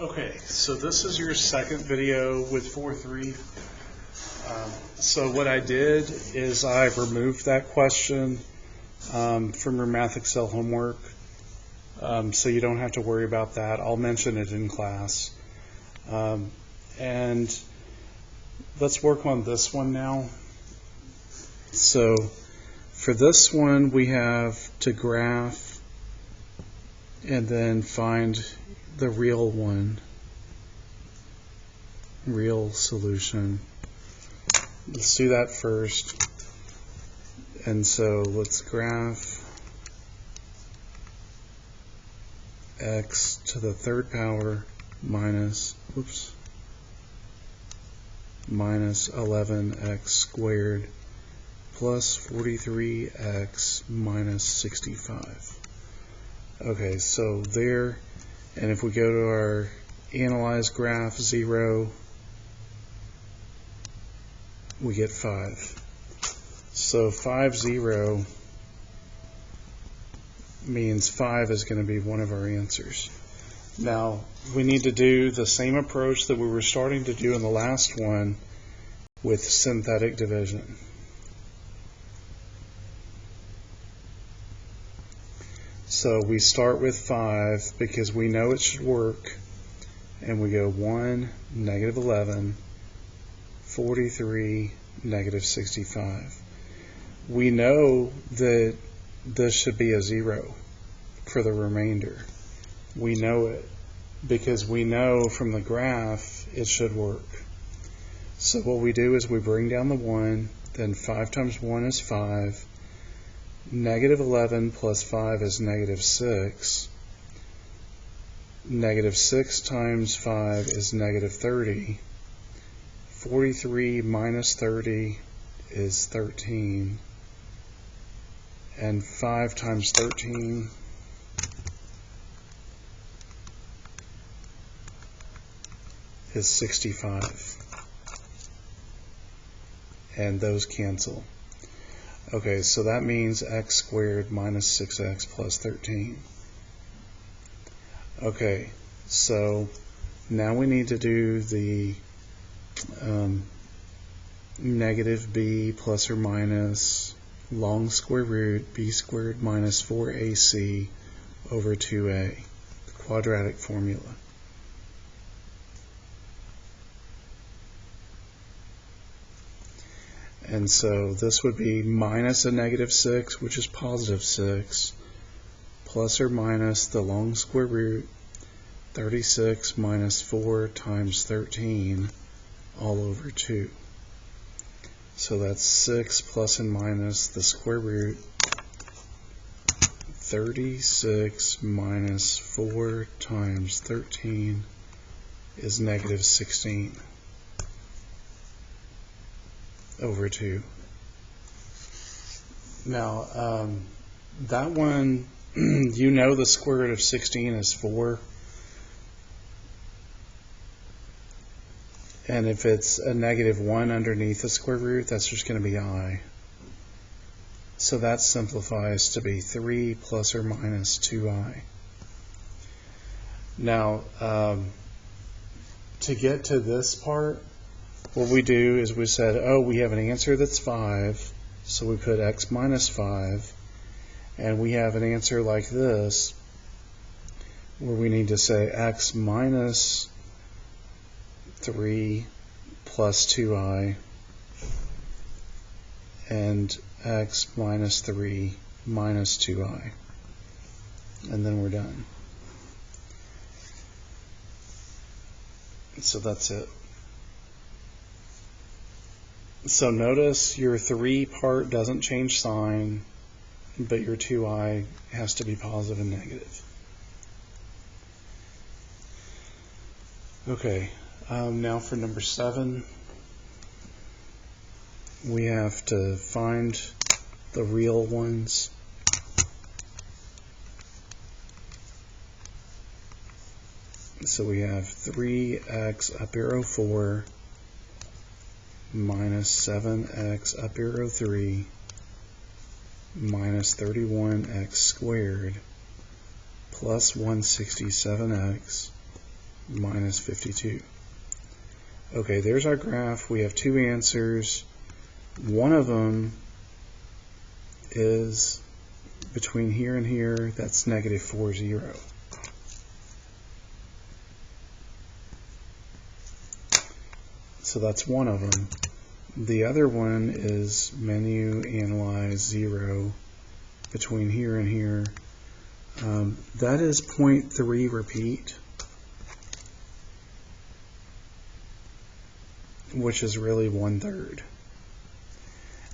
Okay, so this is your second video with 4.3. So what I did is I removed that question from your Math Excel homework, so you don't have to worry about that. I'll mention it in class. And let's work on this one now. So for this one, we have to graph and then find the real one, real solution. Let's do that first. And so let's graph x to the third power minus 11x squared plus 43x minus 65. Okay, so there, and if we go to our analyze graph 0, we get 5. So 5, 0 means 5 is going to be one of our answers. Now, we need to do the same approach that we were starting to do in the last one with synthetic division. So we start with 5 because we know it should work, and we go 1, negative 11, 43, negative 65. We know that this should be a 0 for the remainder. We know it because we know from the graph it should work. So what we do is we bring down the 1, then 5 times 1 is 5. Negative 11 plus 5 is negative 6. Negative 6 times 5 is negative 30. 43 minus 30 is 13. And 5 times 13 is 65. And those cancel. Okay, so that means x squared minus 6x plus 13. Okay, so now we need to do the negative b plus or minus long square root b squared minus 4ac over 2a, the quadratic formula. And so this would be minus a negative 6, which is positive 6, plus or minus the long square root, 36 minus 4 times 13, all over 2. So that's 6 plus and minus the square root, 36 minus 4 times 13 is negative 16. Over 2. Now, that one, you know the square root of 16 is 4. And if it's a negative 1 underneath the square root, that's just going to be I. So that simplifies to be 3 plus or minus 2i. Now, to get to this part, what we do is we said, oh, we have an answer that's 5, so we put x minus 5, and we have an answer like this, where we need to say x minus 3 plus 2i, and x minus 3 minus 2i, and then we're done. So that's it. So notice your 3 part doesn't change sign, but your 2i has to be positive and negative. Okay, now for number 7, we have to find the real ones. So we have 3x up arrow 4 minus 7x up arrow 3 minus 31x squared plus 167x minus 52. Okay, there's our graph. We have two answers. One of them is between here and here. That's negative 4, 0. So that's one of them. The other one is menu analyze 0 between here and here. That is 0.3 repeat, which is really 1/3.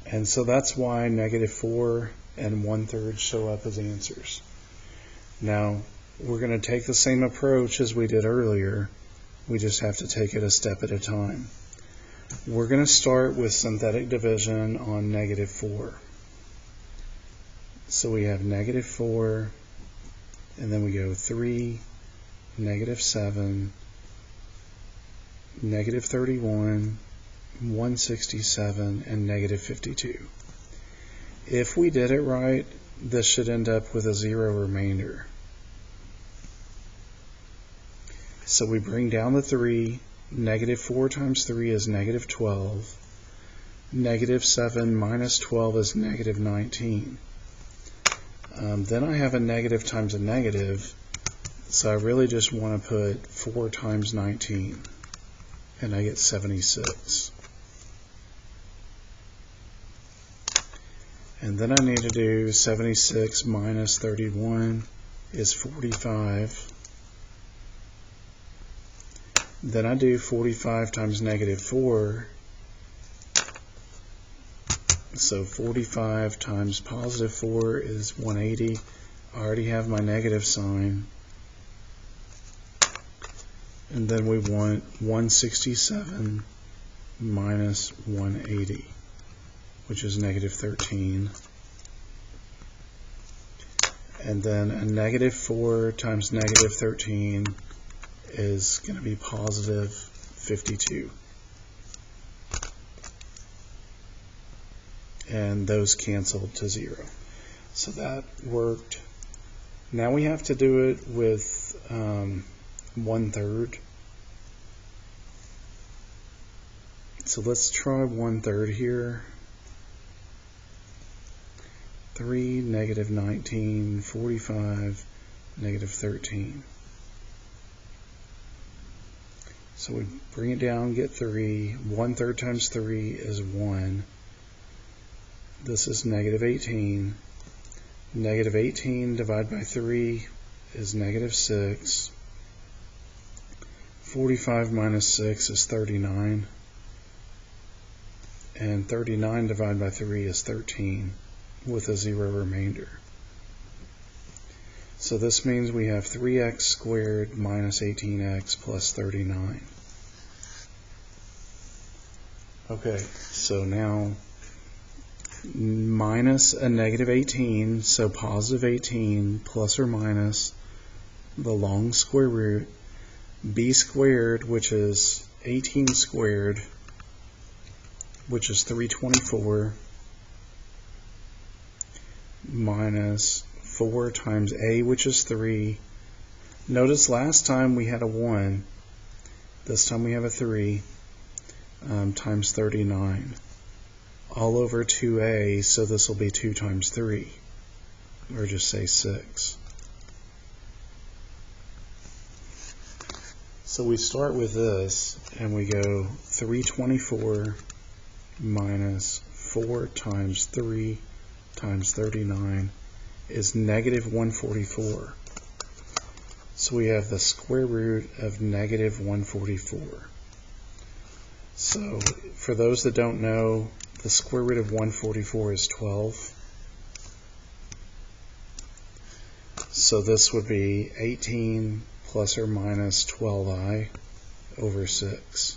And so that's why negative 4 and 1/3 show up as answers. Now, we're going to take the same approach as we did earlier. We just have to take it a step at a time. We're going to start with synthetic division on negative 4. So we have negative 4, and then we go 3, negative 7, negative 31, 167, and negative 52. If we did it right, this should end up with a 0 remainder. So we bring down the 3. Negative 4 times 3 is negative 12. Negative 7 minus 12 is negative 19. Then I have a negative times a negative, so I really just want to put 4 times 19, and I get 76. And then I need to do 76 minus 31 is 45. Then I do 45 times negative 4. So 45 times positive 4 is 180. I already have my negative sign. And then we want 167 minus 180, which is negative 13. And then a negative 4 times negative 13 is going to be positive 52. And those canceled to 0. So that worked. Now we have to do it with 1/3. So let's try 1/3 here. 3, negative 19, 45, negative 13. So we bring it down, get 3. 1/3 times 3 is 1. This is negative 18. Negative 18 divided by 3 is negative 6. 45 minus 6 is 39. And 39 divided by 3 is 13, with a 0 remainder. So this means we have 3x squared minus 18x plus 39. Okay, so now minus a negative 18, so positive 18 plus or minus the long square root, b squared, which is 18 squared, which is 324, minus 4 times a, which is 3. Notice last time we had a 1. This time we have a 3 times 39. All over 2a, so this will be 2 times 3, or just say 6. So we start with this, and we go 324 minus 4 times 3 times 39 is negative 144. So we have the square root of negative 144. So for those that don't know, the square root of 144 is 12. So this would be 18 plus or minus 12i over 6.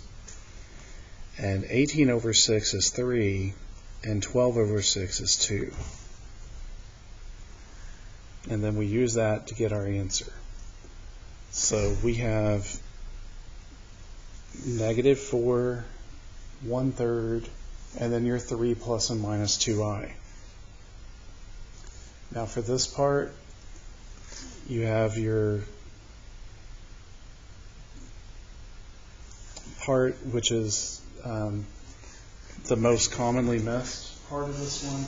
And 18 over 6 is 3, and 12 over 6 is 2. And then we use that to get our answer. So we have negative 4, 1/3, and then your 3 plus and minus 2i. Now for this part, you have your part, which is the most commonly missed part of this one.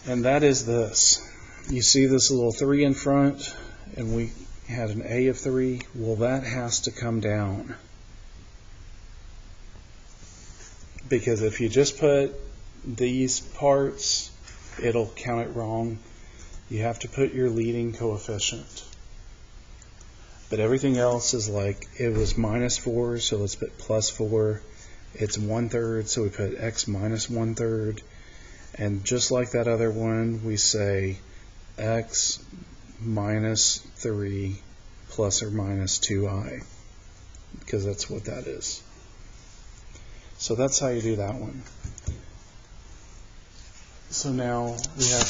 And that is this. You see this little 3 in front, and we had an A of 3. Well, that has to come down. Because if you just put these parts, it'll count it wrong. You have to put your leading coefficient. But everything else is like, it was -4, so let's put +4. It's 1/3, so we put x minus 1/3. And just like that other one, we say x minus 3 plus or minus 2i, because that's what that is. So that's how you do that one. So now we have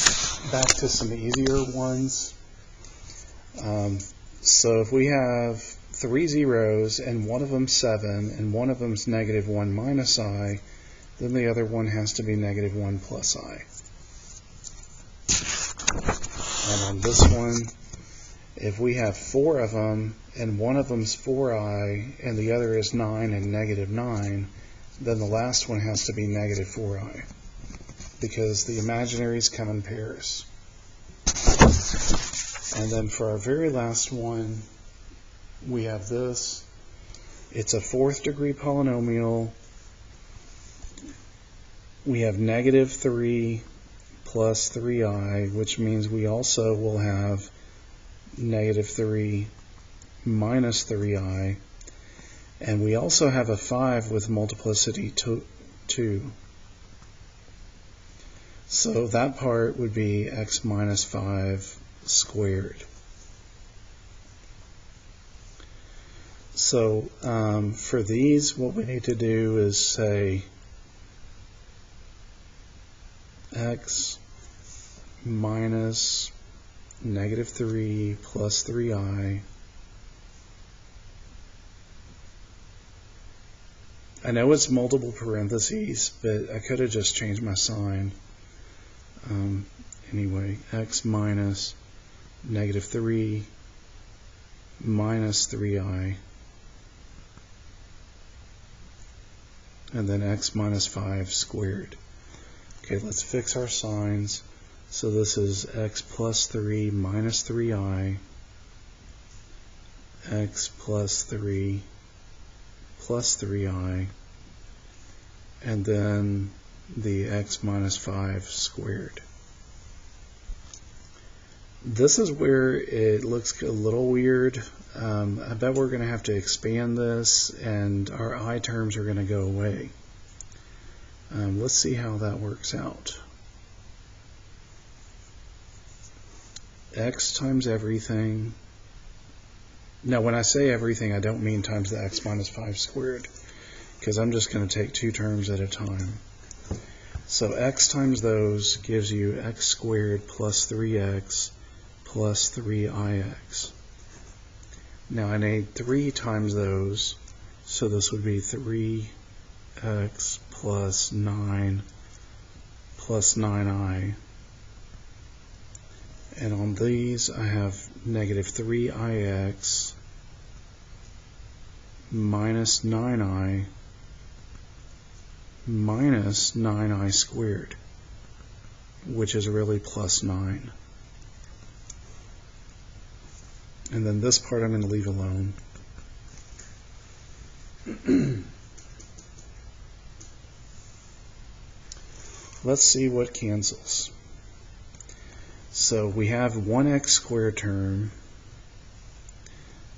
back to some easier ones. So if we have 3 zeros and one of them's 7 and one of them's -1 minus I, then the other one has to be -1 plus I. And on this one, if we have 4 of them and one of them's 4i and the other is 9 and -9, then the last one has to be -4i, because the imaginaries come in pairs. And then for our very last one, we have this. It's a 4th degree polynomial. We have -3 plus 3i, which means we also will have -3 minus 3i. And we also have a 5 with multiplicity 2. So that part would be x minus 5 squared. So for these, what we need to do is say x minus -3 plus 3i. I know it's multiple parentheses, but I could have just changed my sign. Anyway, x minus -3 minus 3i, and then x minus 5 squared. Okay, let's fix our signs. So this is x plus 3 minus 3i, x plus 3 plus 3i, and then the x minus 5 squared. This is where it looks a little weird. I bet we're going to have to expand this, and our I terms are going to go away. Let's see how that works out. X times everything. Now, when I say everything, I don't mean times the x minus 5 squared, because I'm just going to take 2 terms at a time. So x times those gives you x squared plus 3x plus 3ix. Now I need 3 times those, so this would be 3x plus 9 plus 9i. And on these I have -3ix minus 9i minus 9i squared, which is really plus 9. And then this part I'm going to leave alone. Let's see what cancels. So we have 1x squared term.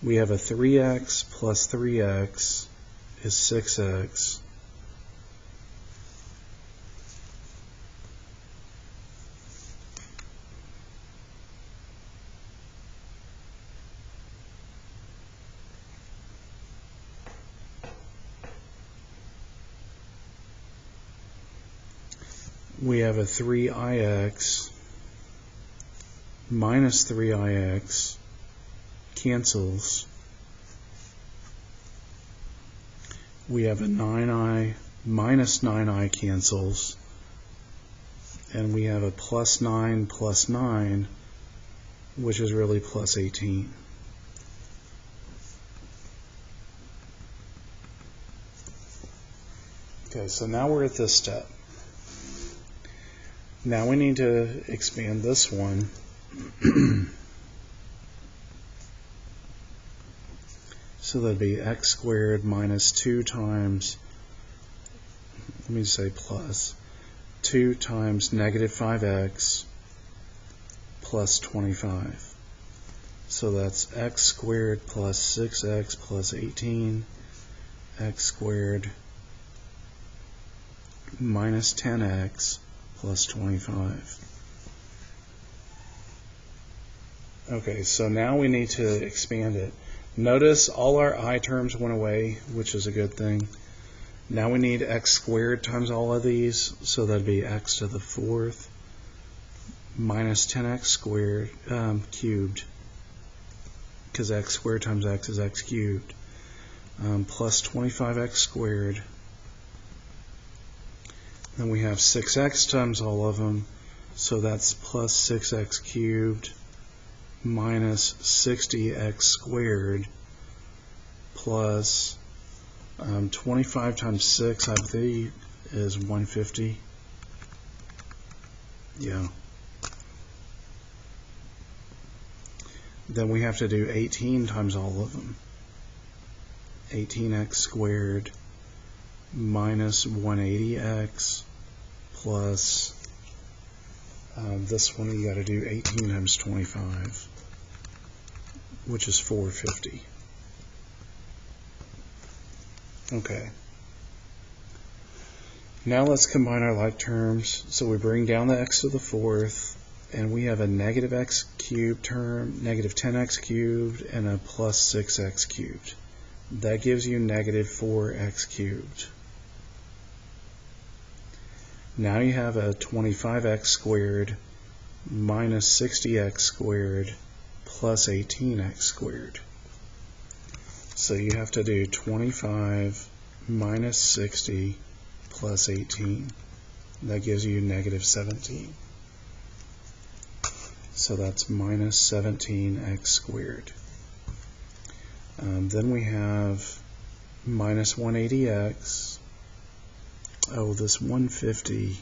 We have a 3x plus 3x is 6x. We have a 3ix minus 3ix cancels. We have a 9i minus 9i cancels. And we have a plus 9 plus 9, which is really plus 18. Okay, so now we're at this step. Now we need to expand this one. So that'd be x squared minus 2 times, let me say plus, 2 times negative 5x plus 25. So that's x squared plus 6x plus 18, x squared minus 10x plus 25. Okay, so now we need to expand it. Notice all our I terms went away, which is a good thing. Now we need x squared times all of these, so that'd be x to the 4th minus 10x squared cubed, because x squared times x is x cubed, plus 25x squared. Then we have 6x times all of them, so that's plus 6x cubed minus 60x squared plus 25 times 6, I believe, is 150. Yeah. Then we have to do 18 times all of them. 18x squared minus 180x plus this one you got to do 18 times 25, which is 450. Okay. Now let's combine our like terms. So we bring down the x to the 4th, and we have a negative x cubed term, negative 10x cubed, and a plus 6x cubed. That gives you negative 4x cubed. Now you have a 25x squared minus 60x squared plus 18x squared. So you have to do 25 minus 60 plus 18. That gives you negative 17. So that's minus 17x squared. Then we have minus 180x. Oh, this 150,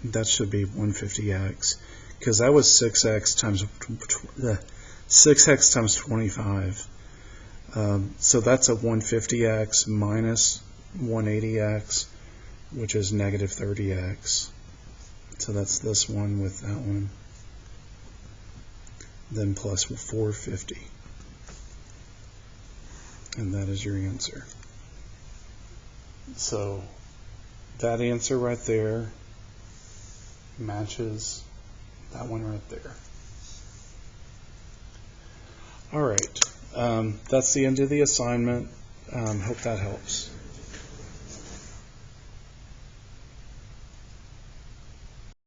that should be 150x, because that was 6x times 25. So that's a 150x minus 180x, which is negative 30x. So that's this one with that one. Then plus 450. And that is your answer. So that answer right there matches that one right there. All right. That's the end of the assignment. Hope that helps.